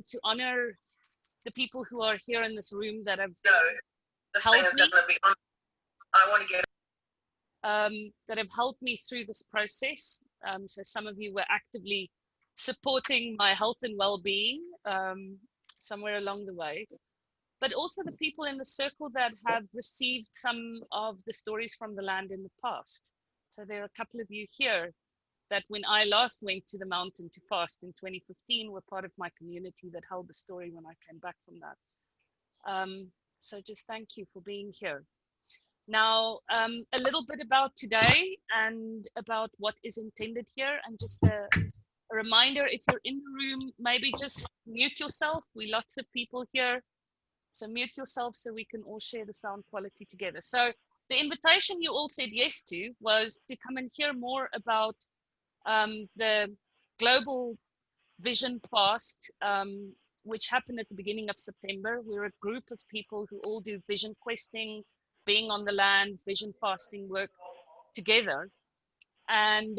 to honor the people who are here in this room that have No, this thing helped is me. going to be on. I want to get. That have helped me through this process. So some of you were actively supporting my health and well-being somewhere along the way, but also the people in the circle that have received some of the stories from the land in the past. So there are a couple of you here that when I last went to the mountain to fast in 2015 were part of my community that held the story when I came back from that. So just thank you for being here. Now, a little bit about today and about what is intended here, and just a reminder, if you're in the room, maybe just mute yourself. We lots of people here, so mute yourself so we can all share the sound quality together. So the invitation you all said yes to was to come and hear more about the Global Vision Fast, which happened at the beginning of September. We're a group of people who all do vision questing, being on the land, vision fasting work together. And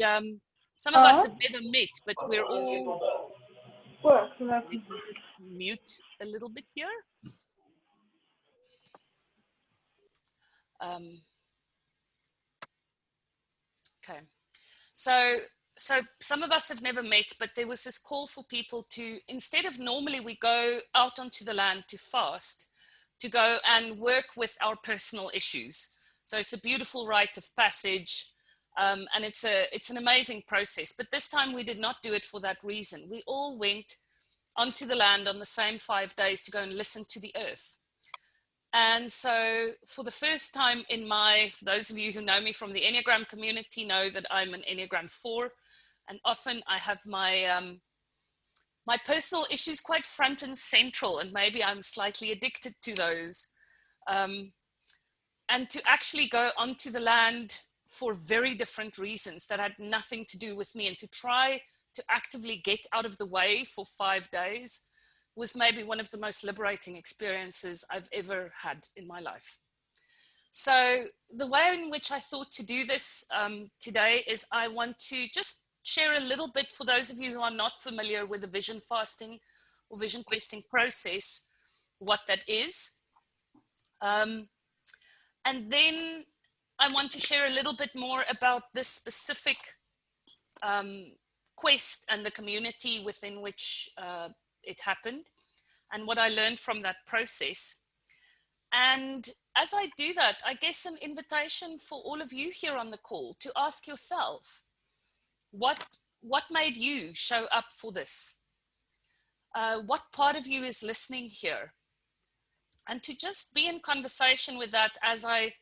some of us have never met, but we're all, let me just mute a little bit here. Okay, so some of us have never met, but there was this call for people to, instead of normally we go out onto the land to fast, to go and work with our personal issues. So it's a beautiful rite of passage, and it's an amazing process. But this time we did not do it for that reason. We all went onto the land on the same 5 days to go and listen to the earth. And so for the first time in for those of you who know me from the Enneagram community know that I'm an Enneagram 4, and often I have my my personal issues quite front and central, and maybe I'm slightly addicted to those. And to actually go onto the land for very different reasons that had nothing to do with me, and to try to actively get out of the way for 5 days was maybe one of the most liberating experiences I've ever had in my life. So the way in which I thought to do this today is I want to just share a little bit for those of you who are not familiar with the vision fasting or vision questing process, what that is. And then I want to share a little bit more about this specific quest and the community within which it happened and what I learned from that process. And as I do that, I guess an invitation for all of you here on the call to ask yourself, what made you show up for this? What part of you is listening here? And to just be in conversation with that as I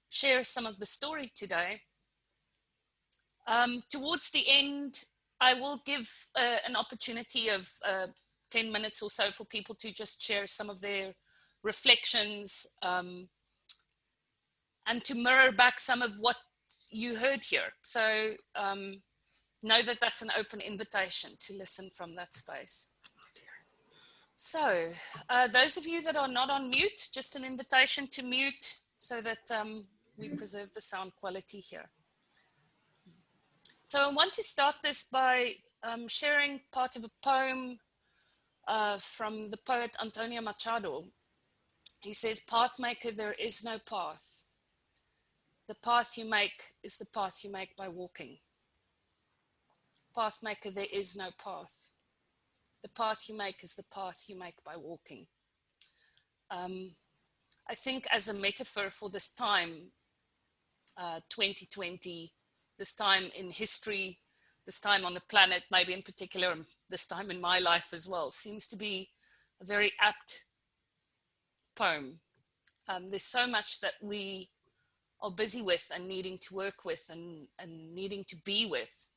share some of the story today. Towards the end, I will give an opportunity of 10 minutes or so for people to just share some of their reflections and to mirror back some of what you heard here. So know that that's an open invitation to listen from that space. So those of you that are not on mute, just an invitation to mute so that we preserve the sound quality here. So I want to start this by sharing part of a poem from the poet Antonio Machado. He says, "Pathmaker, there is no path. The path you make is the path you make by walking. Pathmaker, there is no path. The path you make is the path you make by walking." I think as a metaphor for this time, 2020, this time in history, this time on the planet, maybe in particular, this time in my life as well, seems to be a very apt poem. There's so much that we are busy with and needing to work with and needing to be with,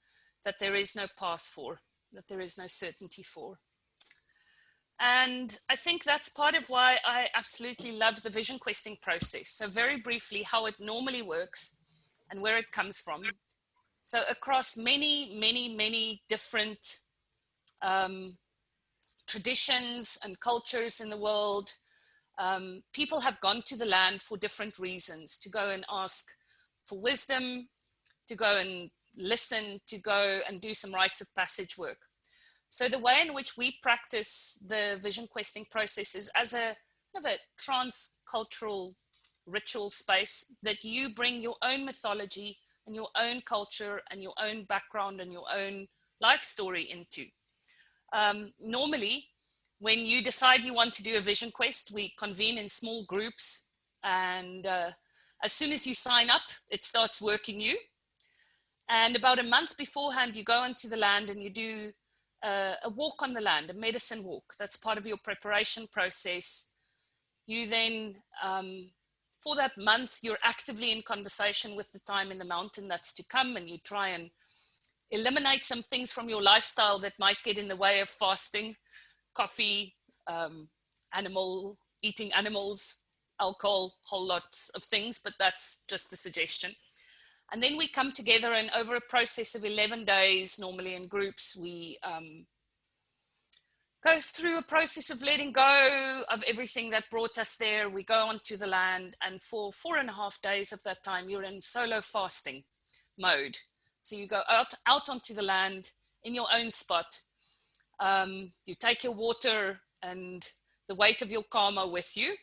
that there is no path for, that there is no certainty for. And I think that's part of why I absolutely love the vision questing process. So very briefly, how it normally works and where it comes from. So across many different traditions and cultures in the world, people have gone to the land for different reasons, to go and ask for wisdom, to go and listen, to go and do some rites of passage work. So the way in which we practice the vision questing process is as a kind of a trans-cultural ritual space that you bring your own mythology and your own culture and your own background and your own life story into. Normally, when you decide you want to do a vision quest, we convene in small groups, and as soon as you sign up, it starts working you. And about a month beforehand, you go onto the land and you do a walk on the land, a medicine walk. That's part of your preparation process. You then, for that month, you're actively in conversation with the time in the mountain that's to come, and you try and eliminate some things from your lifestyle that might get in the way of fasting, coffee, eating animals, alcohol, whole lots of things, but that's just a suggestion. And then we come together, and over a process of 11 days, normally in groups, we go through a process of letting go of everything that brought us there. We go onto the land, and for 4.5 days of that time, you're in solo fasting mode. So you go out onto the land in your own spot. You take your water and the weight of your karma with you,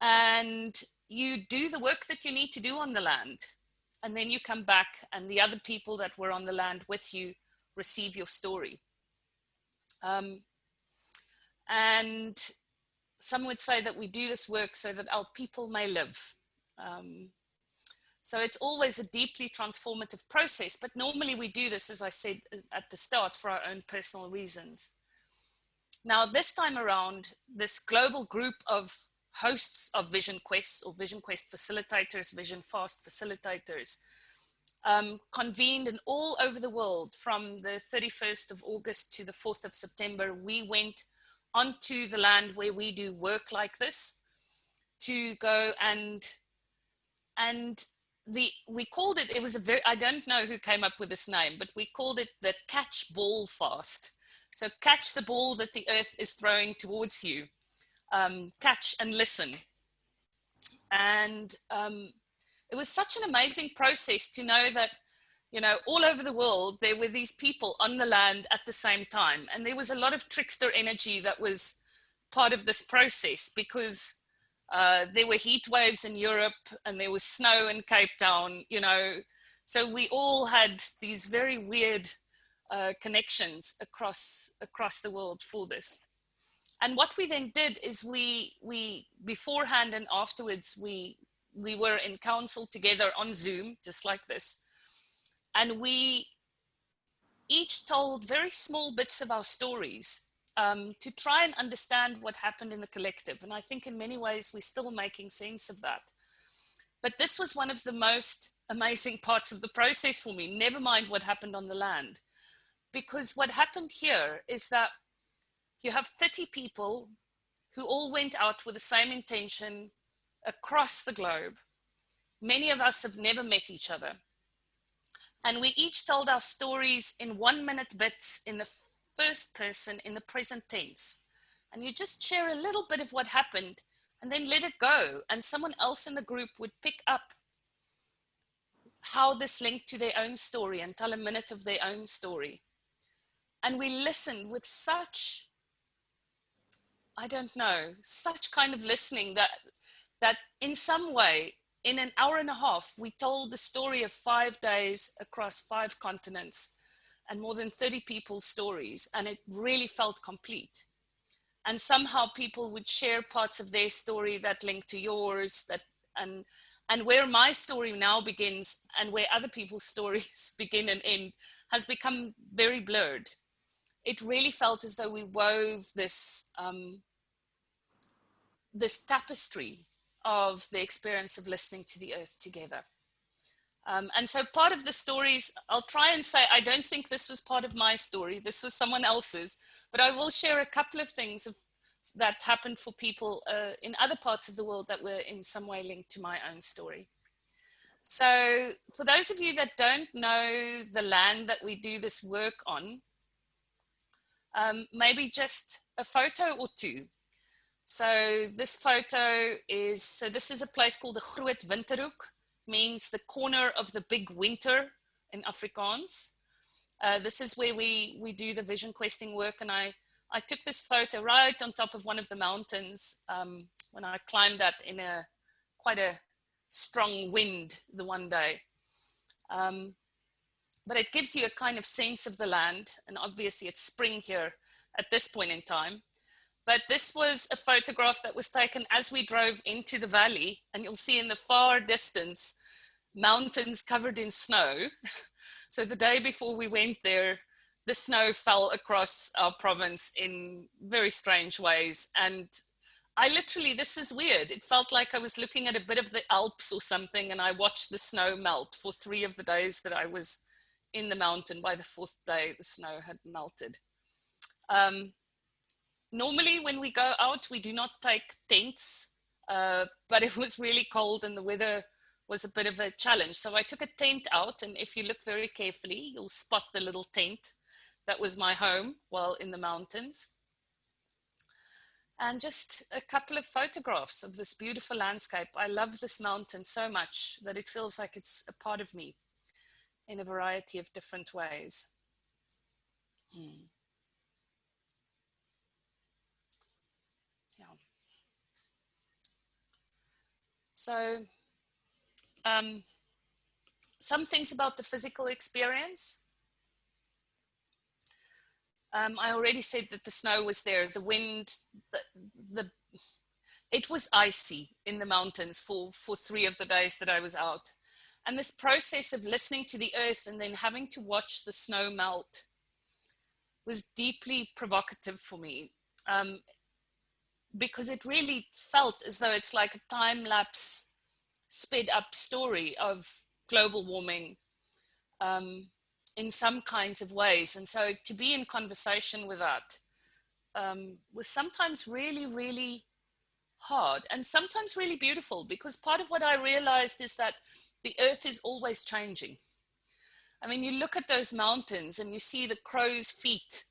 and you do the work that you need to do on the land. And then you come back, and the other people that were on the land with you receive your story. And some would say that we do this work so that our people may live. So it's always a deeply transformative process, but normally we do this, as I said at the start, for our own personal reasons. Now, this time around, this global group of hosts of Vision Quests, or Vision Quest facilitators, Vision Fast facilitators, convened in all over the world from the 31st of August to the 4th of September. We went onto the land where we do work like this to go and we called it was a very, I don't know who came up with this name, but we called it the catch ball fast. So catch the ball that the earth is throwing towards you. Catch and listen. And it was such an amazing process to know that, you know, all over the world, there were these people on the land at the same time. And there was a lot of trickster energy that was part of this process, because there were heat waves in Europe and there was snow in Cape Town, you know. So we all had these very weird connections across the world for this. And what we then did is we beforehand and afterwards, we were in council together on Zoom, just like this. And we each told very small bits of our stories to try and understand what happened in the collective. And I think in many ways, we're still making sense of that. But this was one of the most amazing parts of the process for me, never mind what happened on the land. Because what happened here is that you have 30 people who all went out with the same intention across the globe. Many of us have never met each other. And we each told our stories in 1-minute bits in the first person, in the present tense. And you just share a little bit of what happened and then let it go. And someone else in the group would pick up how this linked to their own story and tell a minute of their own story. And we listened with such, I don't know, such kind of listening that in some way, in an hour and a half, we told the story of 5 days across 5 continents and more than 30 people's stories. And it really felt complete. And somehow people would share parts of their story that linked to yours, and where my story now begins and where other people's stories begin and end has become very blurred. It really felt as though we wove this, this tapestry of the experience of listening to the earth together. And so part of the stories, I'll try and say, I don't think this was part of my story, this was someone else's, but I will share a couple of things that happened for people in other parts of the world that were in some way linked to my own story. So for those of you that don't know the land that we do this work on, maybe just a photo or two. So this photo is, so this is a place called the Groot Winterhoek, means the corner of the big winter in Afrikaans. This is where we do the vision questing work, and I took this photo right on top of one of the mountains when I climbed that in quite a strong wind the one day. But it gives you a kind of sense of the land, and obviously it's spring here at this point in time. But this was a photograph that was taken as we drove into the valley, and you'll see in the far distance mountains covered in snow. So the day before we went there, the snow fell across our province in very strange ways. And I literally, this is weird. It felt like I was looking at a bit of the Alps or something, and I watched the snow melt for 3 of the days that I was in the mountain. By the 4th day, the snow had melted. Normally when we go out, we do not take tents, but it was really cold and the weather was a bit of a challenge. So I took a tent out, and if you look very carefully, you'll spot the little tent. That was my home while in the mountains. And just a couple of photographs of this beautiful landscape. I love this mountain so much that it feels like it's a part of me in a variety of different ways. Yeah. So some things about the physical experience. I already said that the snow was there, the wind, it was icy in the mountains for 3 of the days that I was out. And this process of listening to the earth and then having to watch the snow melt was deeply provocative for me, because it really felt as though it's like a time-lapse, sped-up story of global warming in some kinds of ways. And so to be in conversation with that was sometimes really, really hard, and sometimes really beautiful, because part of what I realized is that the earth is always changing. I mean, you look at those mountains and you see the crow's feet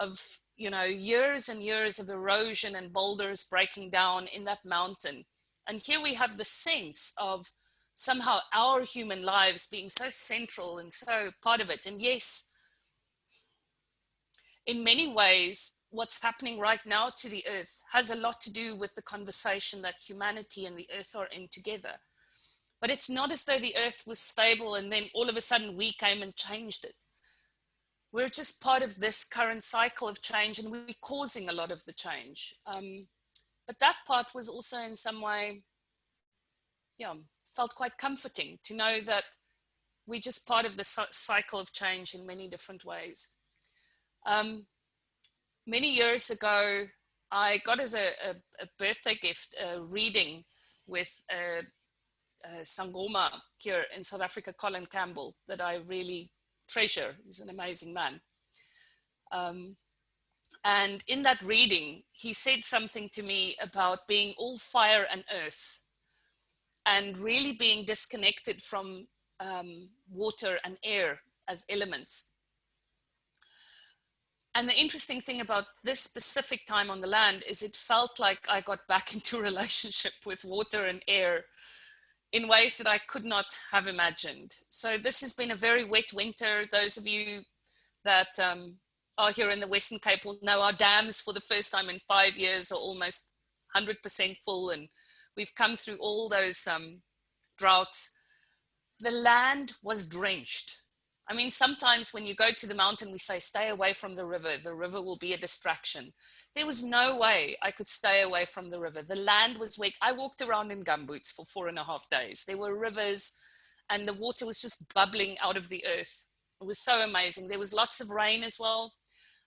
of, you know, years and years of erosion and boulders breaking down in that mountain. And here we have the sense of somehow our human lives being so central and so part of it. And yes, in many ways, what's happening right now to the earth has a lot to do with the conversation that humanity and the earth are in together. But it's not as though the earth was stable and then all of a sudden we came and changed it. We're just part of this current cycle of change, and we're causing a lot of the change. But that part was also in some way, yeah, felt quite comforting to know that we're just part of the cycle of change in many different ways. Many years ago, I got as a birthday gift a reading with a Sangoma here in South Africa, Colin Campbell, that I really treasure. He's an amazing man. And in that reading, he said something to me about being all fire and earth and really being disconnected from water and air as elements. And the interesting thing about this specific time on the land is it felt like I got back into a relationship with water and air in ways that I could not have imagined. So this has been a very wet winter. Those of you that are here in the Western Cape will know our dams for the first time in 5 years are almost 100% full, and we've come through all those droughts. The land was drenched. I mean, sometimes when you go to the mountain, we say, stay away from the river will be a distraction. There was no way I could stay away from the river. The land was wet. I walked around in gumboots for 4.5 days. There were rivers and the water was just bubbling out of the earth. It was so amazing. There was lots of rain as well,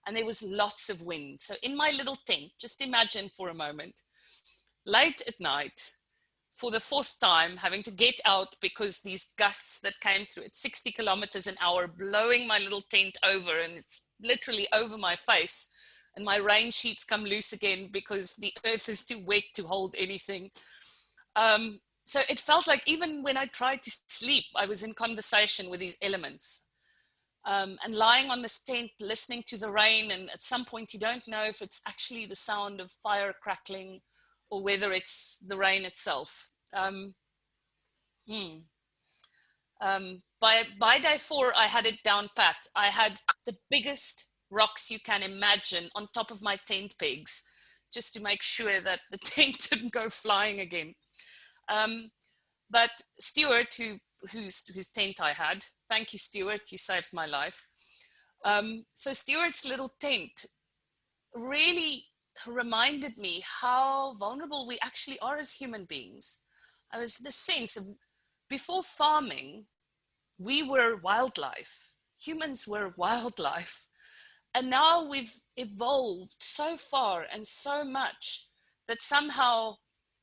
and there was lots of wind. So in my little tent, just imagine for a moment, late at night, for the 4th time, having to get out because these gusts that came through at 60 kilometers an hour, blowing my little tent over, and it's literally over my face. And my rain sheets come loose again because the earth is too wet to hold anything. So it felt like even when I tried to sleep, I was in conversation with these elements. And lying on this tent, listening to the rain, and at some point you don't know if it's actually the sound of fire crackling or whether it's the rain itself. By day 4, I had it down pat. I had the biggest rocks you can imagine on top of my tent pegs, just to make sure that the tent didn't go flying again. But Stuart, whose tent I had, thank you, Stuart, you saved my life. So Stuart's little tent really reminded me how vulnerable we actually are as human beings. I was the sense of, before farming, we were wildlife. Humans were wildlife. And now we've evolved so far and so much that somehow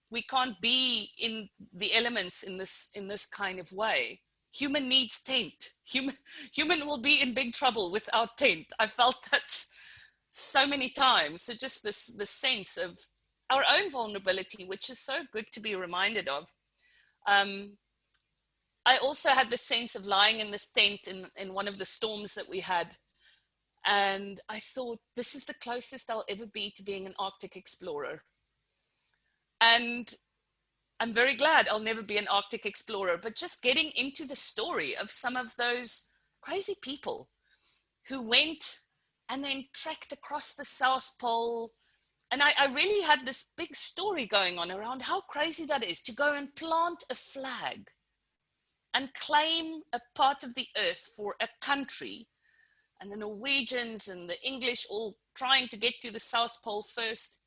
we can't be in the elements in this kind of way. Human needs tent. Human will be in big trouble without tent. I felt that so many times. So just this sense of our own vulnerability, which is so good to be reminded of. I also had the sense of lying in this tent in one of the storms that we had. And I thought, this is the closest I'll ever be to being an Arctic explorer. And I'm very glad I'll never be an Arctic explorer, but just getting into the story of some of those crazy people who went and then trekked across the South Pole. And I really had this big story going on around how crazy that is, to go and plant a flag and claim a part of the earth for a country, and the Norwegians and the English all trying to get to the South Pole first.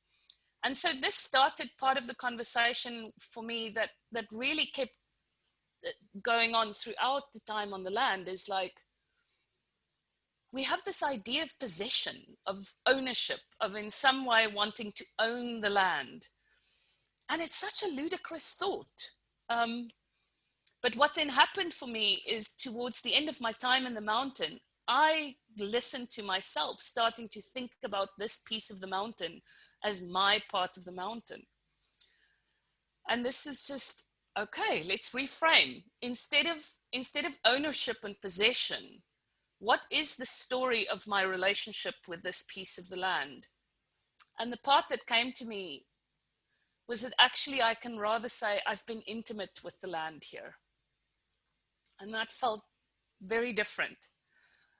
And so this started part of the conversation for me that really kept going on throughout the time on the land, is like, we have this idea of possession, of ownership, of in some way wanting to own the land. And it's such a ludicrous thought. But what then happened for me is, towards the end of my time in the mountain, I listened to myself starting to think about this piece of the mountain as my part of the mountain. And this is just, okay, let's reframe. Instead of ownership and possession, what is the story of my relationship with this piece of the land? And the part that came to me was that actually I can rather say I've been intimate with the land here. And that felt very different.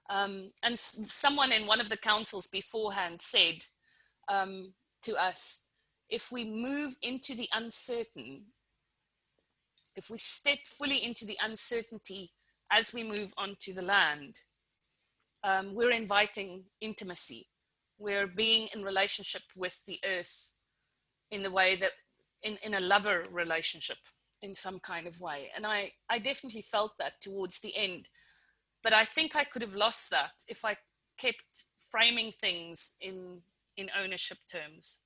And someone in one of the councils beforehand said to us, if we move into the uncertain, if we step fully into the uncertainty as we move onto the land, we're inviting intimacy. We're being in relationship with the earth in the way that, in a lover relationship in some kind of way. And I definitely felt that towards the end. But I think I could have lost that if I kept framing things in ownership terms.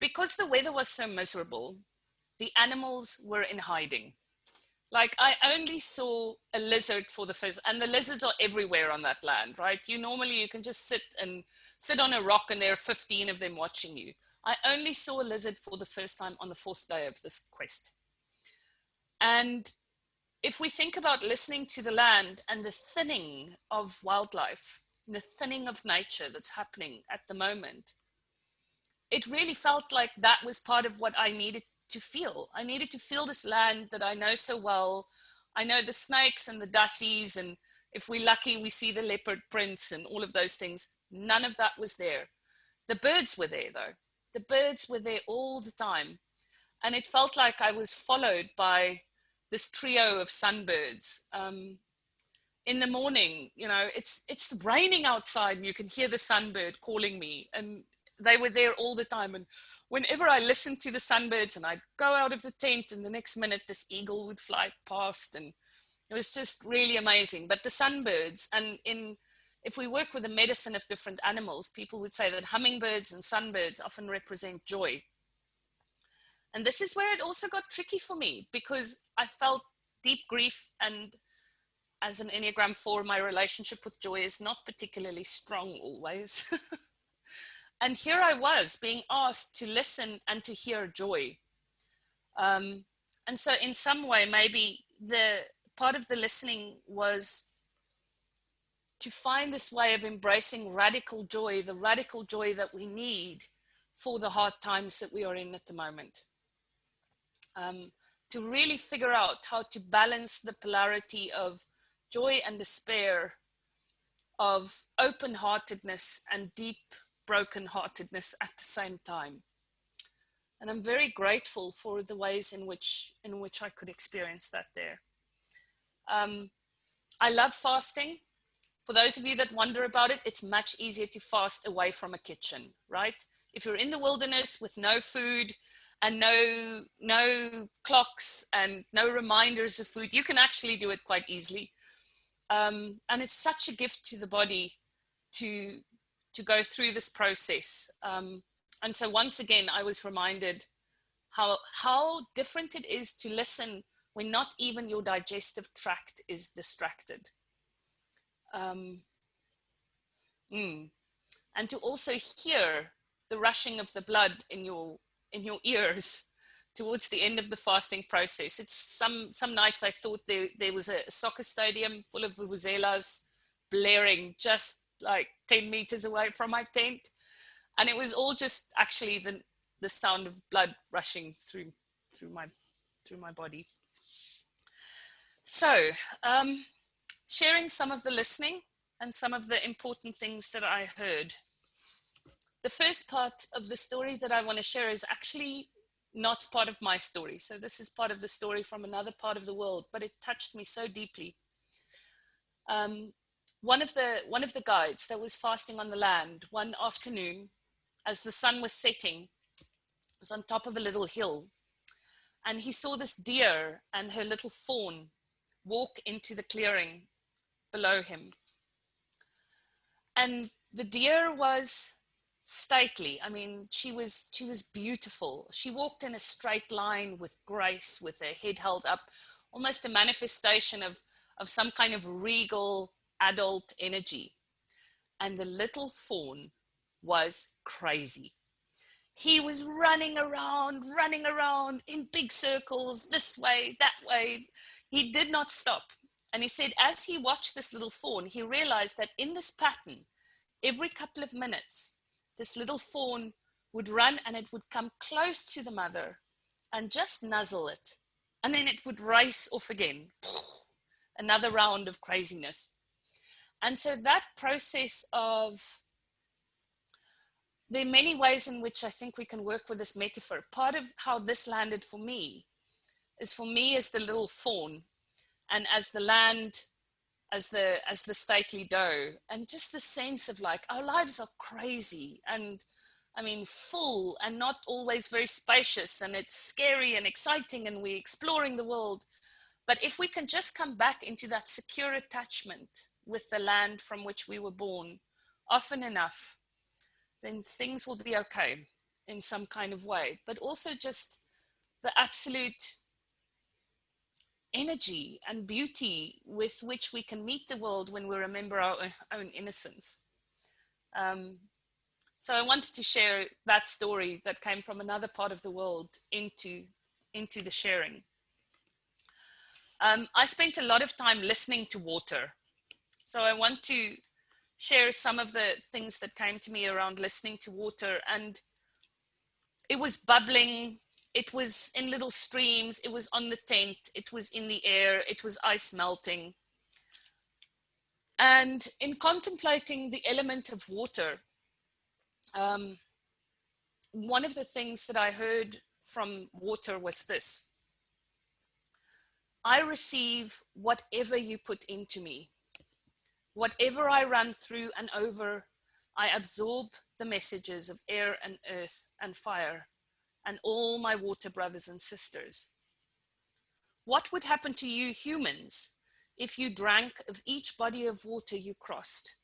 Because the weather was so miserable, the animals were in hiding. Like, I only saw a lizard for the first, and the lizards are everywhere on that land, right? You can just sit on a rock and there are 15 of them watching you. I only saw a lizard for the first time on the 4th day of this quest. And if we think about listening to the land and the thinning of wildlife, the thinning of nature that's happening at the moment, it really felt like that was part of what I needed to feel. I needed to feel this land that I know so well. I know the snakes and the dassies, and if we're lucky, we see the leopard prints and all of those things. None of that was there. The birds were there, though. The birds were there all the time. And it felt like I was followed by this trio of sunbirds. In the morning, it's raining outside and you can hear the sunbird calling me, and they were there all the time. And whenever I listened to the sunbirds, and I'd go out of the tent, and the next minute this eagle would fly past, and it was just really amazing. But the sunbirds, and if we work with the medicine of different animals, people would say that hummingbirds and sunbirds often represent joy. And this is where it also got tricky for me, because I felt deep grief, and as an Enneagram 4, my relationship with joy is not particularly strong always. And here I was being asked to listen and to hear joy. And so in some way, maybe the part of the listening was to find this way of embracing radical joy, the radical joy that we need for the hard times that we are in at the moment. to really figure out how to balance the polarity of joy and despair, of open-heartedness and deep broken-heartedness at the same time. And I'm very grateful for the ways in which I could experience that there. I love fasting. For those of you that wonder about it, it's much easier to fast away from a kitchen, right? If you're in the wilderness with no food and no clocks and no reminders of food, you can actually do it quite easily. And it's such a gift to the body to go through this process. And so once again, I was reminded how different it is to listen when not even your digestive tract is distracted. And to also hear the rushing of the blood in your ears towards the end of the fasting process. It's some nights I thought there was a soccer stadium full of vuvuzelas blaring just like 10 meters away from my tent. And it was all just actually the sound of blood rushing through my body. So, sharing some of the listening and some of the important things that I heard. The first part of the story that I want to share is actually not part of my story. So this is part of the story from another part of the world, but it touched me so deeply. One of the guides that was fasting on the land one afternoon, as the sun was setting, was on top of a little hill, and he saw this deer and her little fawn walk into the clearing below him. And the deer was stately. I mean, she was beautiful. She walked in a straight line with grace, with her head held up, almost a manifestation of some kind of regal adult energy. And the little fawn was crazy. He was running around in big circles, this way, that way. He did not stop. And he said, as he watched this little fawn, he realized that in this pattern, every couple of minutes, this little fawn would run and it would come close to the mother and just nuzzle it. And then it would race off again. Another round of craziness. And so that process of, there are many ways in which I think we can work with this metaphor. Part of how this landed for me is as the little fawn, and as the land, as the stately doe, and just the sense of like, our lives are crazy and I mean full and not always very spacious, and it's scary and exciting and we're exploring the world. But if we can just come back into that secure attachment with the land from which we were born often enough, then things will be okay in some kind of way. But also just the absolute energy and beauty with which we can meet the world when we remember our own innocence. So I wanted to share that story that came from another part of the world into the sharing. I spent a lot of time listening to water. So I want to share some of the things that came to me around listening to water. And it was bubbling. It was in little streams. It was on the tent. It was in the air. It was ice melting. And in contemplating the element of water, one of the things that I heard from water was this: I receive whatever you put into me. Whatever I run through and over, I absorb the messages of air and earth and fire and all my water brothers and sisters. What would happen to you humans if you drank of each body of water you crossed?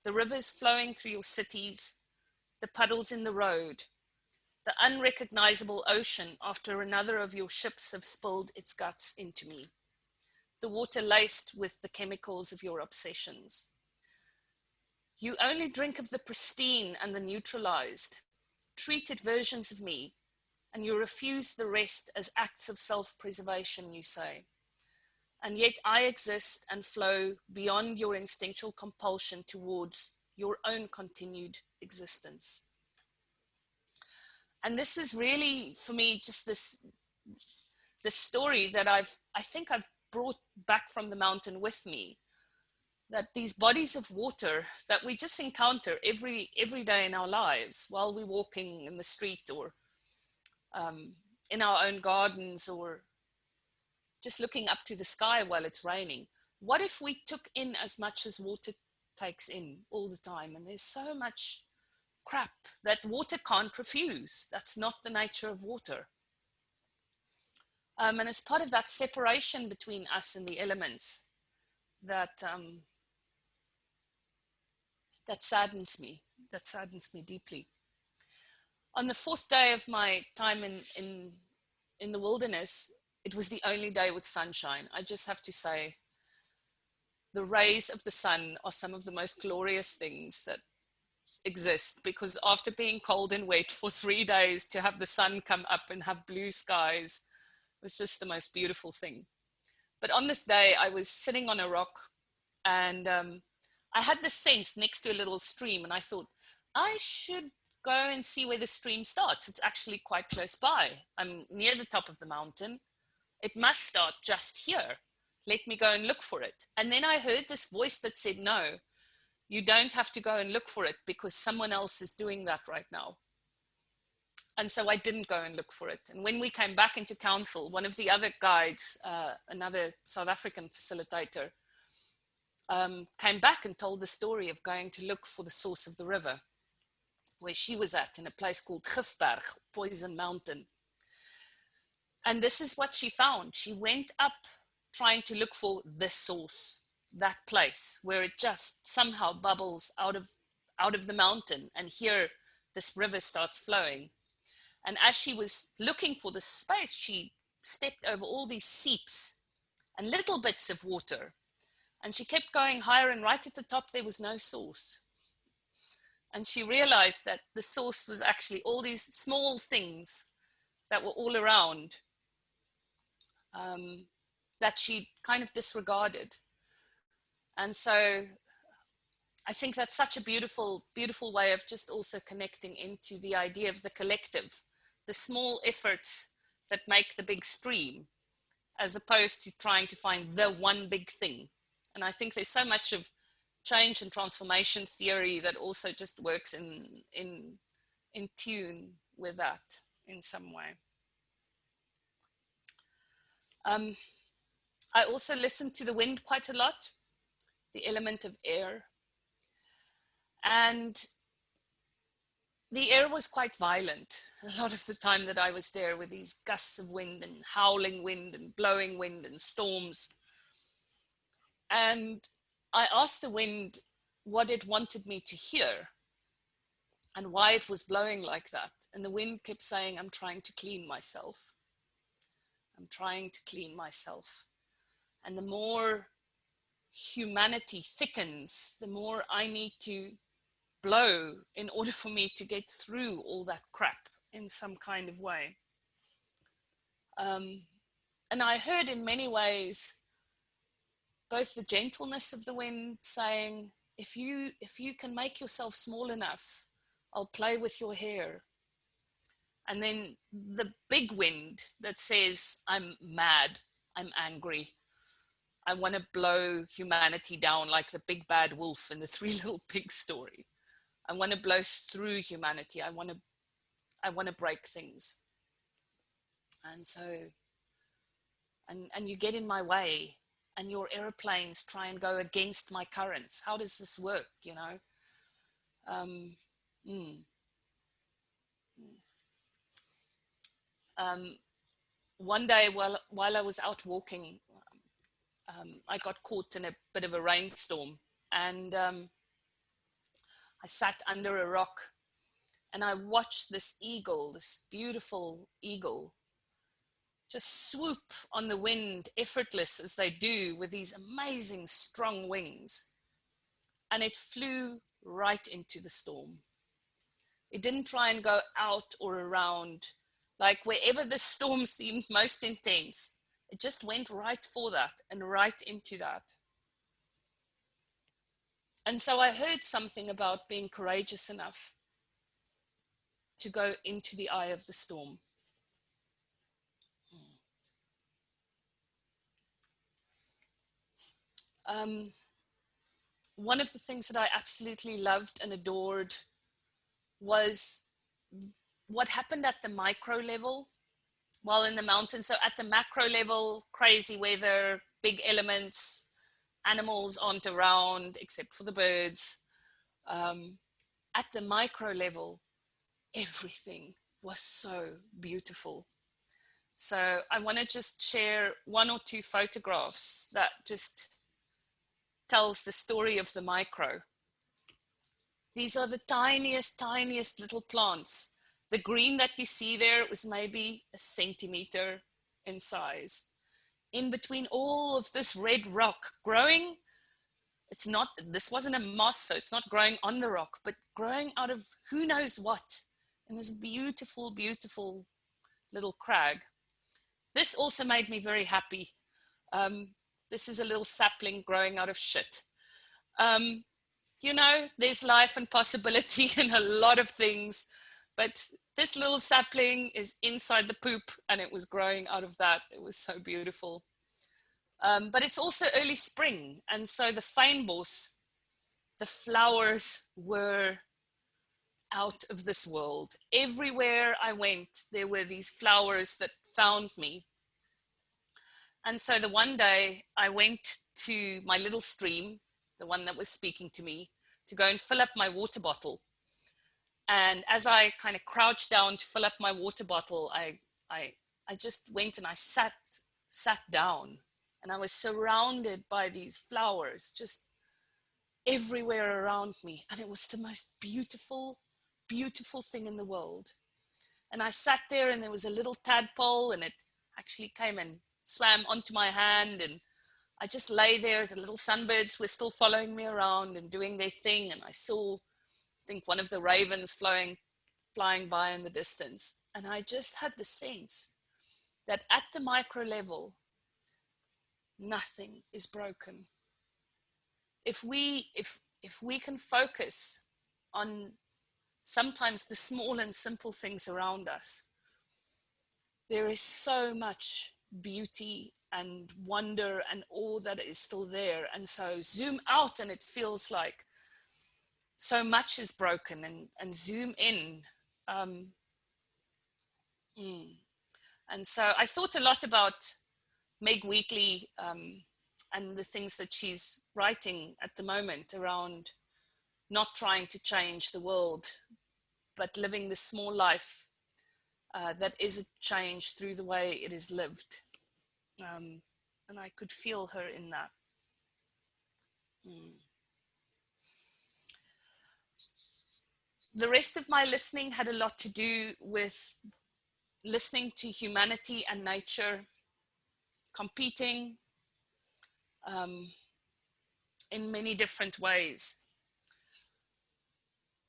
The rivers flowing through your cities, the puddles in the road, the unrecognizable ocean after another of your ships have spilled its guts into me, the water laced with the chemicals of your obsessions. You only drink of the pristine and the neutralized, treated versions of me, and you refuse the rest as acts of self-preservation, you say. And yet I exist and flow beyond your instinctual compulsion towards your own continued existence. And this is really, for me, just this the story that I think I've brought back from the mountain with me, that these bodies of water that we just encounter every day in our lives while we're walking in the street, or in our own gardens, or just looking up to the sky while it's raining. What if we took in as much as water takes in all the time? And there's so much crap that water can't refuse. That's not the nature of water. And it's part of that separation between us and the elements that that saddens me. That saddens me deeply. On the fourth day of my time in the wilderness, it was the only day with sunshine. I just have to say, the rays of the sun are some of the most glorious things that exist, because after being cold and wet for 3 days, to have the sun come up and have blue skies was just the most beautiful thing. But on this day, I was sitting on a rock, and I had the sense next to a little stream, and I thought, I should go and see where the stream starts. It's actually quite close by. I'm near the top of the mountain. It must start just here. Let me go and look for it. And then I heard this voice that said, no, you don't have to go and look for it, because someone else is doing that right now. And so I didn't go and look for it. And when we came back into council, one of the other guides, another South African facilitator, came back and told the story of going to look for the source of the river, where she was at, in a place called Gifberg, Poison Mountain. And this is what she found. She went up trying to look for the source, that place where it just somehow bubbles out of the mountain, and here this river starts flowing. And as she was looking for the space, she stepped over all these seeps and little bits of water, and she kept going higher, and right at the top there was no source. And she realized that the source was actually all these small things that were all around, that she kind of disregarded. And so I think that's such a beautiful, beautiful way of just also connecting into the idea of the collective, the small efforts that make the big stream, as opposed to trying to find the one big thing. And I think there's so much of change and transformation theory that also just works in tune with that in some way. I also listen to the wind quite a lot, the element of air. And the air was quite violent a lot of the time that I was there, with these gusts of wind and howling wind and blowing wind and storms. And I asked the wind what it wanted me to hear and why it was blowing like that. And the wind kept saying, I'm trying to clean myself. I'm trying to clean myself. And the more humanity thickens, the more I need to blow in order for me to get through all that crap in some kind of way. And I heard in many ways both the gentleness of the wind saying, if you can make yourself small enough, I'll play with your hair. And then the big wind that says, I'm mad, I'm angry, I want to blow humanity down like the big bad wolf in the Three Little Pigs story. I want to blow through humanity. I want to break things. And so, and you get in my way, and your airplanes try and go against my currents. How does this work, you know? One day while I was out walking, I got caught in a bit of a rainstorm, and I sat under a rock, and I watched this eagle, this beautiful eagle, just swoop on the wind, effortless as they do with these amazing strong wings. And it flew right into the storm. It didn't try and go out or around. Like wherever the storm seemed most intense, it just went right for that and right into that. And so I heard something about being courageous enough to go into the eye of the storm. One of the things that I absolutely loved and adored was what happened at the micro level while in the mountains. So at the macro level, crazy weather, big elements, animals aren't around except for the birds. At the micro level, everything was so beautiful. So I want to just share one or two photographs that just tells the story of the micro. These are the tiniest, tiniest little plants. The green that you see there was maybe a centimeter in size. In between all of this red rock growing, this wasn't a moss, so it's not growing on the rock, but growing out of who knows what. And this beautiful, beautiful little crag. This also made me very happy. This is a little sapling growing out of shit. You know, there's life and possibility in a lot of things, but this little sapling is inside the poop and it was growing out of that. It was so beautiful. But it's also early spring. And so the fynbos, the flowers were out of this world. Everywhere I went, there were these flowers that found me. And so the one day I went to my little stream, the one that was speaking to me, to go and fill up my water bottle. And as I kind of crouched down to fill up my water bottle, I just went and I sat down, and I was surrounded by these flowers just everywhere around me. And it was the most beautiful, beautiful thing in the world. And I sat there, and there was a little tadpole, and it actually came and swam onto my hand, and I just lay there. The little sunbirds were still following me around and doing their thing, and I saw, I think, one of the ravens flying by in the distance. And I just had the sense that at the micro level, nothing is broken. If we can focus on sometimes the small and simple things around us, there is so much beauty and wonder and awe that is still there. And so zoom out and it feels like so much is broken, and zoom in. And so I thought a lot about Meg Wheatley and the things that she's writing at the moment around not trying to change the world, but living the small life that is a change through the way it is lived. And I could feel her in that. The rest of my listening had a lot to do with listening to humanity and nature competing in many different ways.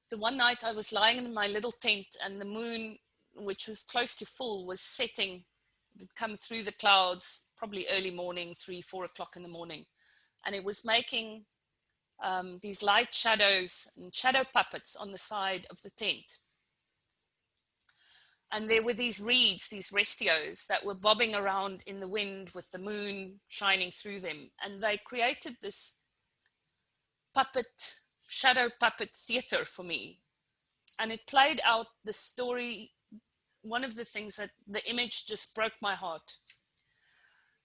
The one night I was lying in my little tent, and the moon, which was close to full, was setting. It had come through the clouds, probably early morning, 3-4 o'clock in the morning. And it was making these light shadows and shadow puppets on the side of the tent. And there were these reeds, these restios, that were bobbing around in the wind with the moon shining through them. And they created this shadow puppet theater for me. And it played out the story. One of the things that the image just broke my heart.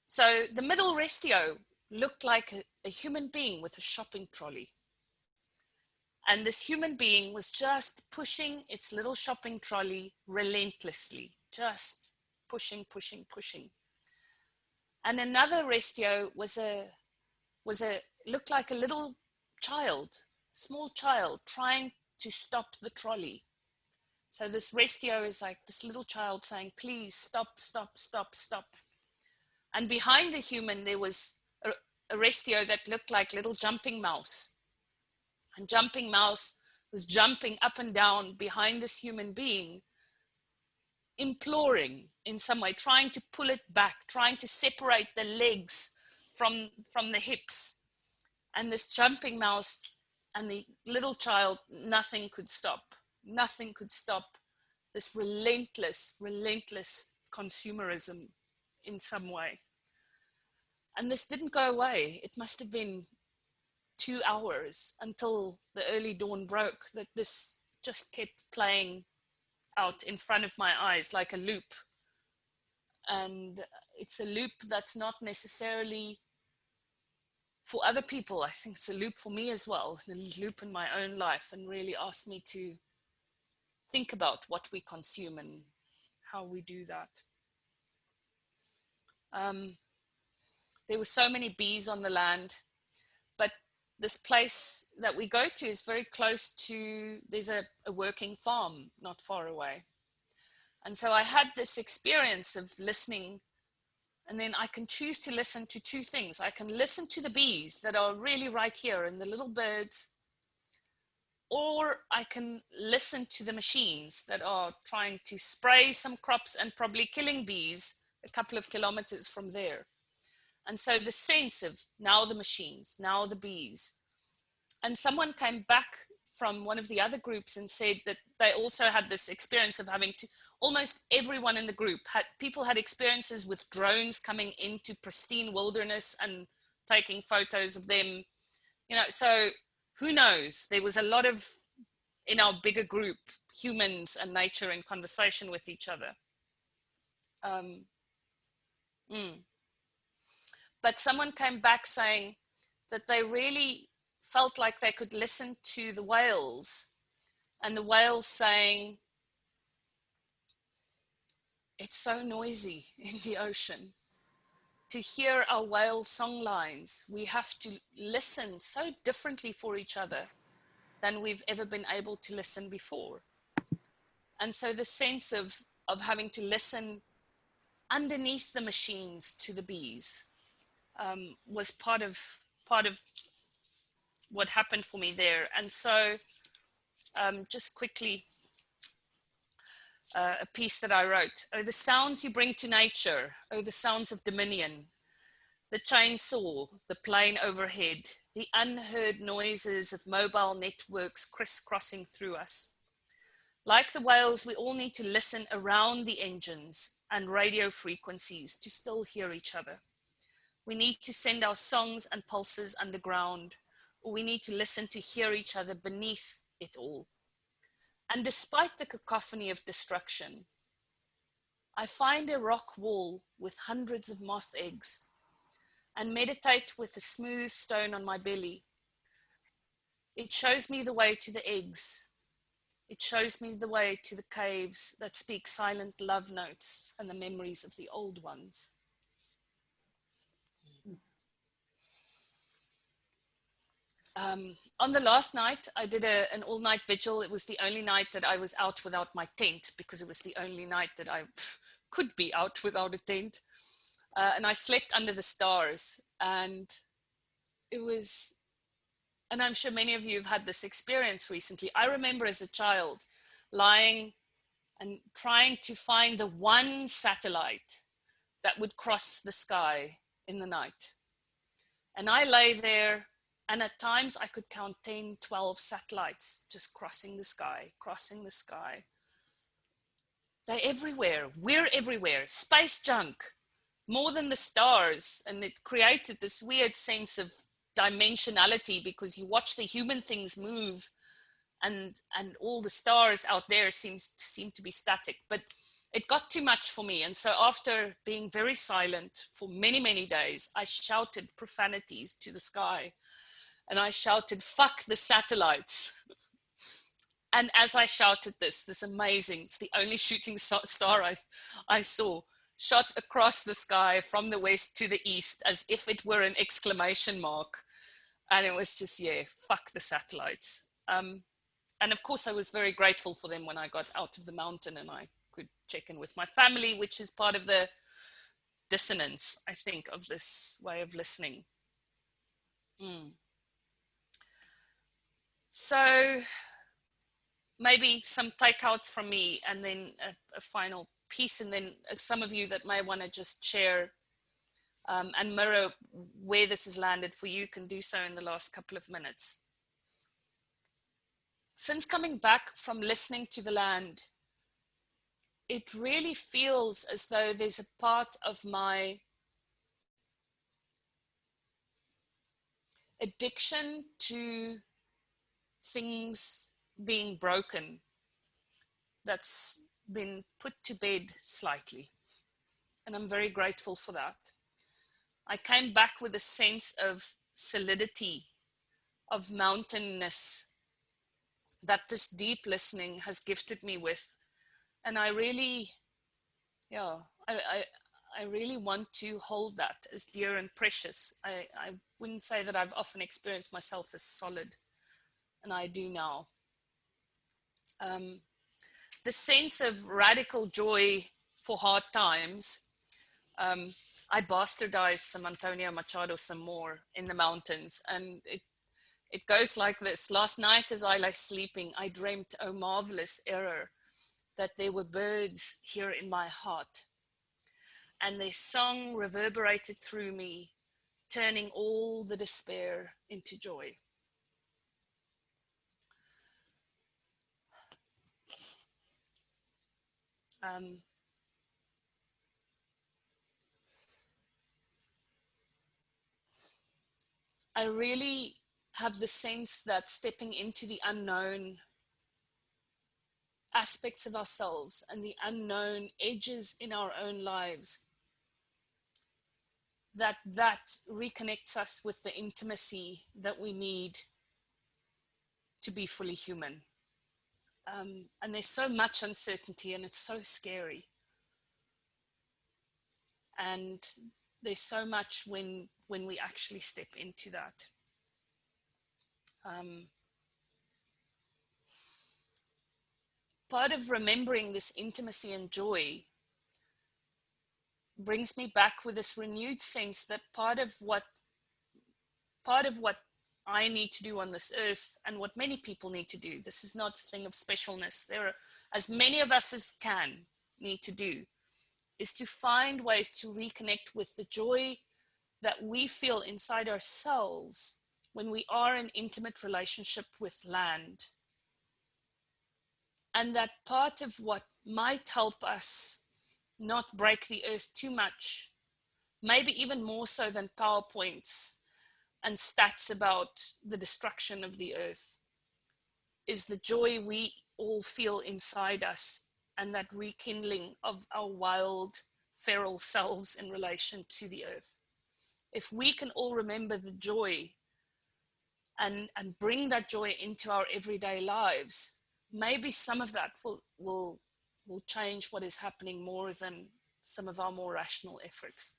So the middle restio looked like a human being with a shopping trolley. And this human being was just pushing its little shopping trolley relentlessly, just pushing, pushing, pushing. And another restio looked like a little child, small child, trying to stop the trolley. So this restio is like this little child saying, please stop, stop, stop, stop. And behind the human, there was a restio that looked like little jumping mouse. And jumping mouse was jumping up and down behind this human being, imploring in some way, trying to pull it back, trying to separate the legs from the hips. And this jumping mouse and the little child, nothing could stop. Nothing could stop this relentless, relentless consumerism in some way. And this didn't go away. It must have been 2 hours until the early dawn broke, that this just kept playing out in front of my eyes like a loop. And it's a loop that's not necessarily for other people. I think it's a loop for me as well, a loop in my own life, and really asked me to think about what we consume and how we do that. There were so many bees on the land, but this place that we go to is very close to, there's a working farm not far away. And so I had this experience of listening, and then I can choose to listen to two things. I can listen to the bees that are really right here and the little birds, or I can listen to the machines that are trying to spray some crops and probably killing bees a couple of kilometers from there. And so the sense of now the machines, now the bees. And someone came back from one of the other groups and said that they also had this experience of having to, almost everyone in the group people had experiences with drones coming into pristine wilderness and taking photos of them, so who knows, there was a lot of, in our bigger group, humans and nature in conversation with each other. But someone came back saying that they really felt like they could listen to the whales, and the whales saying, it's so noisy in the ocean. To hear our whale song lines, we have to listen so differently for each other than we've ever been able to listen before. And so the sense of having to listen underneath the machines to the bees was part of what happened for me there. And so just quickly, a piece that I wrote. Oh, the sounds you bring to nature. Oh, the sounds of dominion. The chainsaw, the plane overhead, the unheard noises of mobile networks crisscrossing through us. Like the whales, we all need to listen around the engines and radio frequencies to still hear each other. We need to send our songs and pulses underground, or we need to listen to hear each other beneath it all. And despite the cacophony of destruction, I find a rock wall with hundreds of moth eggs and meditate with a smooth stone on my belly. It shows me the way to the eggs. It shows me the way to the caves that speak silent love notes and the memories of the old ones. On the last night, I did an all-night vigil. It was the only night that I was out without my tent, because it was the only night that I could be out without a tent. And I slept under the stars. And it was, and I'm sure many of you have had this experience recently. I remember as a child lying and trying to find the one satellite that would cross the sky in the night. And I lay there, and at times I could count 10, 12 satellites just crossing the sky, crossing the sky. They're everywhere. We're everywhere. Space junk, more than the stars. And it created this weird sense of dimensionality, because you watch the human things move, and all the stars out there seem to be static. But it got too much for me. And so after being very silent for many, many days, I shouted profanities to the sky. And I shouted, fuck the satellites. And as I shouted this amazing, it's the only shooting star I saw, shot across the sky from the west to the east as if it were an exclamation mark. And it was just, yeah, fuck the satellites. And of course, I was very grateful for them when I got out of the mountain and I could check in with my family, which is part of the dissonance, I think, of this way of listening. So maybe some takeouts from me, and then a final piece, and then some of you that may want to just share and mirror where this has landed for you can do so in the last couple of minutes. Since coming back from listening to the land, it really feels as though there's a part of my addiction to things being broken that's been put to bed slightly. And I'm very grateful for that. I came back with a sense of solidity, of mountainness that this deep listening has gifted me with. And I really, yeah, I really want to hold that as dear and precious. I wouldn't say that I've often experienced myself as solid, and I do now. The sense of radical joy for hard times. I bastardized some Antonio Machado some more in the mountains, and it goes like this. Last night as I lay sleeping, I dreamt, oh marvelous error, that there were birds here in my heart, and their song reverberated through me, turning all the despair into joy. I really have the sense that stepping into the unknown aspects of ourselves and the unknown edges in our own lives, that reconnects us with the intimacy that we need to be fully human. And there's so much uncertainty, and it's so scary. And there's so much when we actually step into that. Part of remembering this intimacy and joy brings me back with this renewed sense that part of what I need to do on this earth, and what many people need to do, this is not a thing of specialness, there are as many of us as can need to do, is to find ways to reconnect with the joy that we feel inside ourselves when we are in intimate relationship with land. And that part of what might help us not break the earth too much, maybe even more so than PowerPoints and stats about the destruction of the earth, is the joy we all feel inside us, and that rekindling of our wild, feral selves in relation to the earth. If we can all remember the joy and bring that joy into our everyday lives, maybe some of that will change what is happening more than some of our more rational efforts.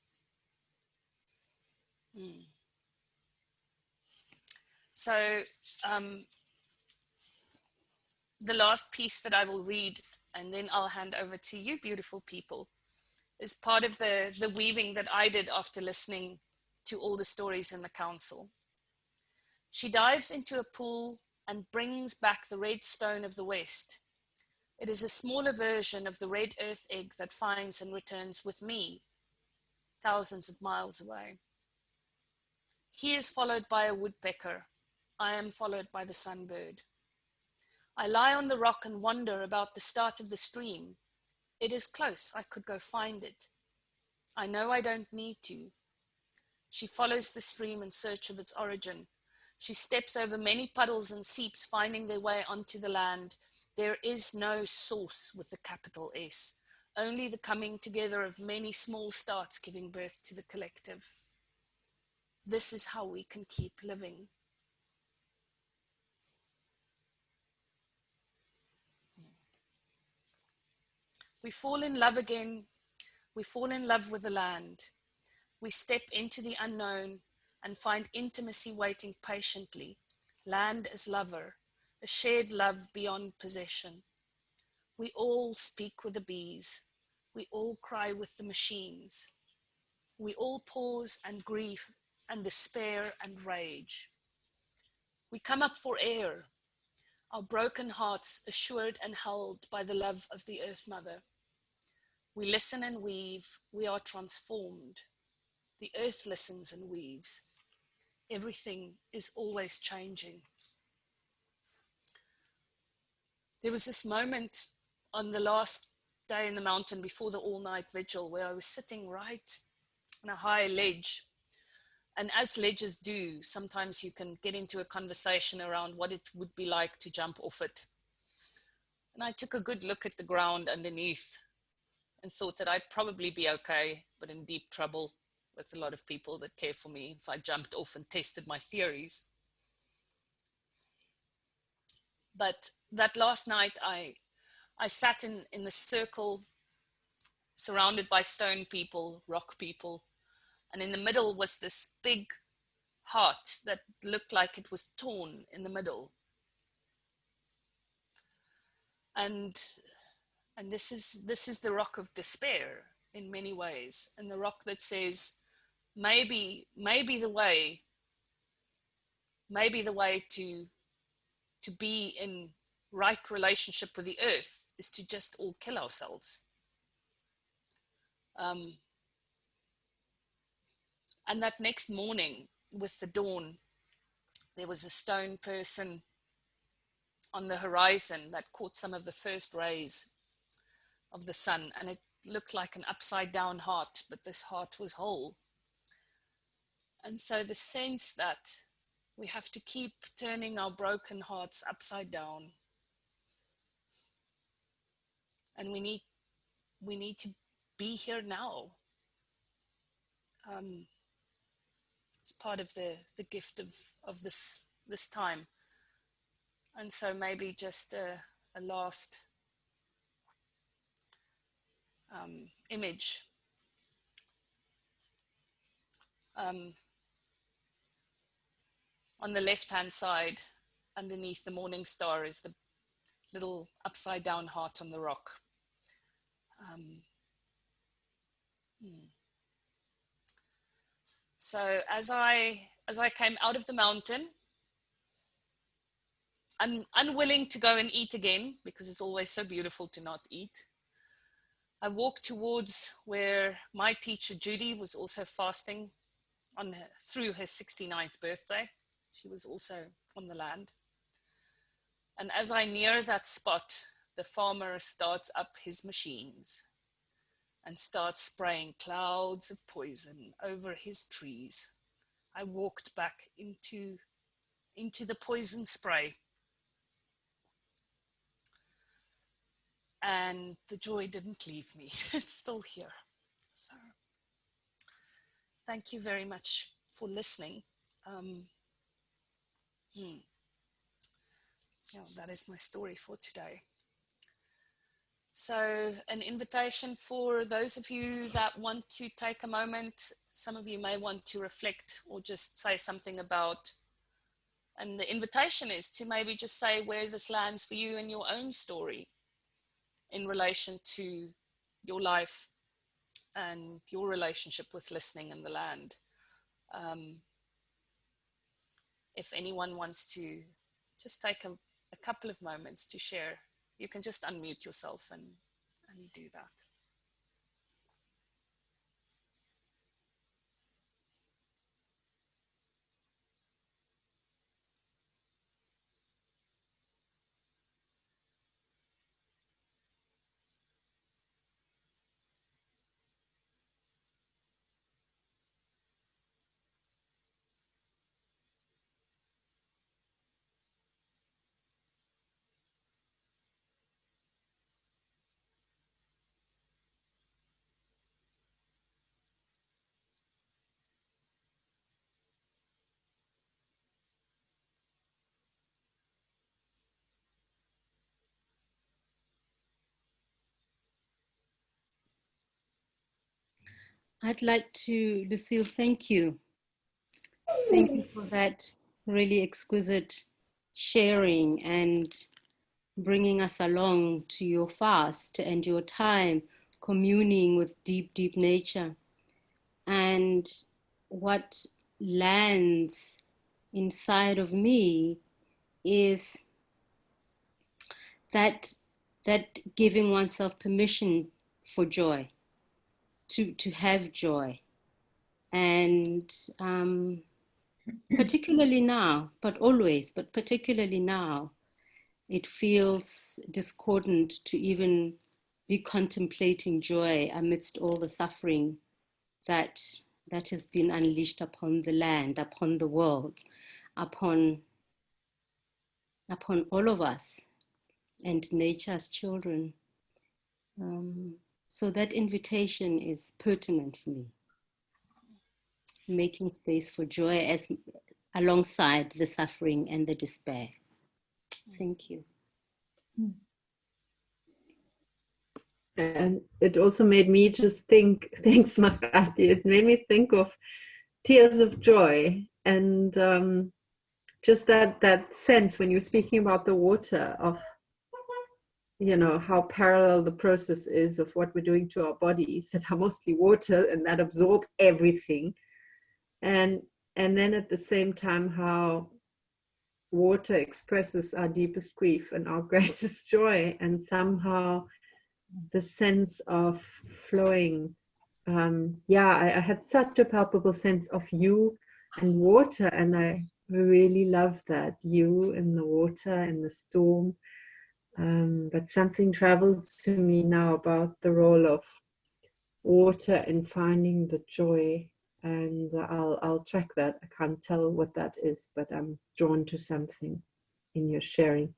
So the last piece that I will read, and then I'll hand over to you, beautiful people, is part of the weaving that I did after listening to all the stories in the council. She dives into a pool and brings back the red stone of the West. It is a smaller version of the red earth egg that finds and returns with me, thousands of miles away. He is followed by a woodpecker. I am followed by the sunbird. I lie on the rock and wonder about the start of the stream. It is close, I could go find it. I know I don't need to. She follows the stream in search of its origin. She steps over many puddles and seeps, finding their way onto the land. There is no source with the capital S, only the coming together of many small starts giving birth to the collective. This is how we can keep living. We fall in love again. We fall in love with the land. We step into the unknown and find intimacy waiting patiently. Land as lover, a shared love beyond possession. We all speak with the bees. We all cry with the machines. We all pause and grieve and despair and rage. We come up for air, our broken hearts assured and held by the love of the Earth Mother. We listen and weave. We are transformed. The earth listens and weaves. Everything is always changing. There was this moment on the last day in the mountain before the all-night vigil where I was sitting right on a high ledge, And as ledges do, sometimes you can get into a conversation around what it would be like to jump off it. And I took a good look at the ground underneath and thought that I'd probably be okay, but in deep trouble with a lot of people that care for me if I jumped off and tested my theories. But that last night, I sat in the circle surrounded by stone people, rock people, and in the middle was this big heart that looked like it was torn in the middle. And this is the rock of despair in many ways, and the rock that says maybe the way to be in right relationship with the earth is to just all kill ourselves. And that next morning with the dawn, there was a stone person on the horizon that caught some of the first rays of the sun, and it looked like an upside down heart, but this heart was whole. And so the sense that we have to keep turning our broken hearts upside down, and we need to be here now. It's part of the gift of this time. And so maybe just a last image. On the left-hand side, underneath the morning star, is the little upside down heart on the rock. So as I came out of the mountain, I'm unwilling to go and eat again because it's always so beautiful to not eat. I walked towards where my teacher Judy was also fasting through her 69th birthday. She was also on the land. And as I near that spot, the farmer starts up his machines and starts spraying clouds of poison over his trees. I walked back into the poison spray. And the joy didn't leave me. It's still here. So thank you very much for listening. Yeah, that is my story for today. So an invitation for those of you that want to take a moment. Some of you may want to reflect or just say something about, and the invitation is to maybe just say where this lands for you in your own story in relation to your life and your relationship with listening and the land. If anyone wants to just take a couple of moments to share, you can just unmute yourself and do that. I'd like to, Lucille, thank you. Thank you for that really exquisite sharing and bringing us along to your fast and your time communing with deep, deep nature. And what lands inside of me is that giving oneself permission for joy, to have joy. And particularly now, but always, but particularly now, it feels discordant to even be contemplating joy amidst all the suffering that that has been unleashed upon the land, upon the world, upon all of us and nature's children. So that invitation is pertinent for me. Making space for joy as alongside the suffering and the despair. Thank you. And it also made me just think, thanks Makati, it made me think of tears of joy and just that sense when you're speaking about the water of, you know, how parallel the process is of what we're doing to our bodies that are mostly water and that absorb everything. And then at the same time, how water expresses our deepest grief and our greatest joy, and somehow the sense of flowing. I had such a palpable sense of you and water, and I really love that, you and the water and the storm. But something travels to me now about the role of water in finding the joy, and I'll track that. I can't tell what that is, but I'm drawn to something in your sharing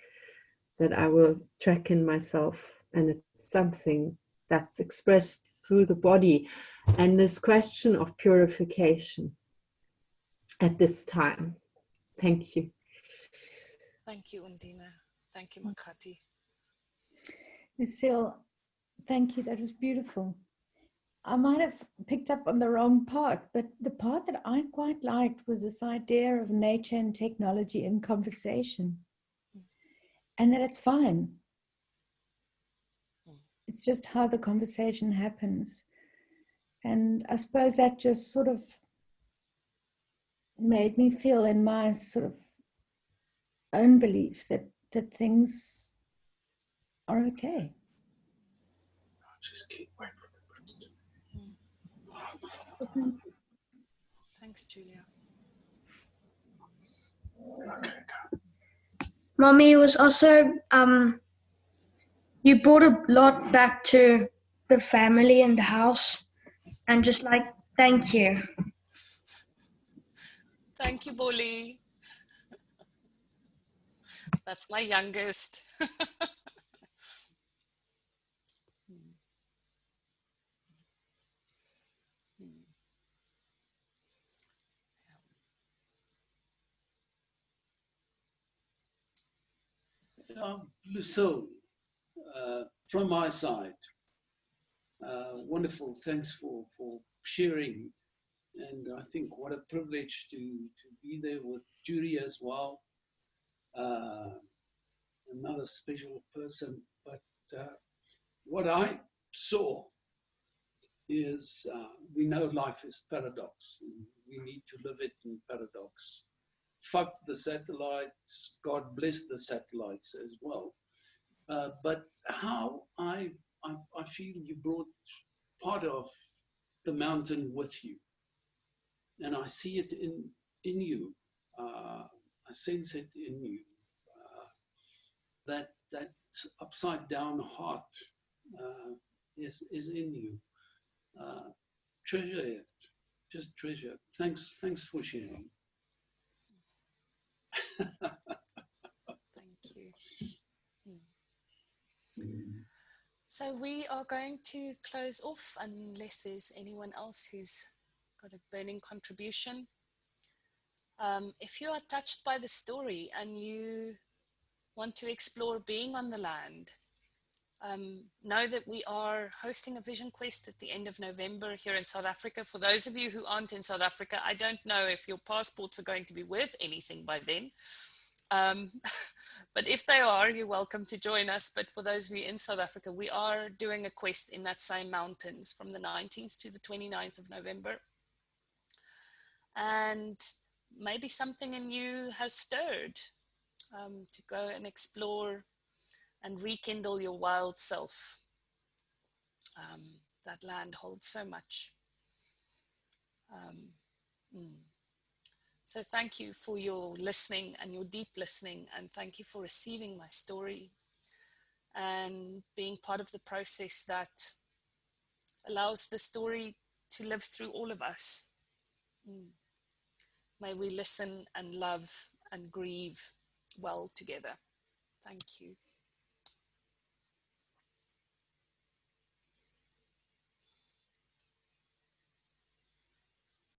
that I will track in myself, and it's something that's expressed through the body, and this question of purification at this time. Thank you. Thank you, Undine. Thank you, Makati. Lucille, thank you. That was beautiful. I might have picked up on the wrong part, but the part that I quite liked was this idea of nature and technology in conversation, and that it's fine. It's just how the conversation happens. And I suppose that just sort of made me feel in my sort of own belief that things are okay. Just keep waiting. Thanks, Julia. Okay, go. Mommy, it was also, you brought a lot back to the family and the house, and just like, thank you. Thank you, Boli. That's my youngest. Lucille, from my side, wonderful. Thanks for sharing. And I think what a privilege to be there with Judy as well. Another special person. But what I saw is we know life is paradox. And we need to live it in paradox. Fuck the satellites, God bless the satellites as well. But how I feel you brought part of the mountain with you. And I see it in you. I sense it in you. That upside down heart is in you. Treasure it. Just treasure it. Thanks for sharing. Thank you. So we are going to close off unless there's anyone else who's got a burning contribution. If you are touched by the story and you want to explore being on the land, know that we are hosting a Vision Quest at the end of November here in South Africa. For those of you who aren't in South Africa, I don't know if your passports are going to be worth anything by then. But if they are, you're welcome to join us. But for those of you in South Africa, we are doing a quest in that same mountains from the 19th to the 29th of November. And maybe something in you has stirred to go and explore and rekindle your wild self. That land holds so much. So thank you for your listening and your deep listening, and thank you for receiving my story and being part of the process that allows the story to live through all of us May we listen and love and grieve well together. Thank you.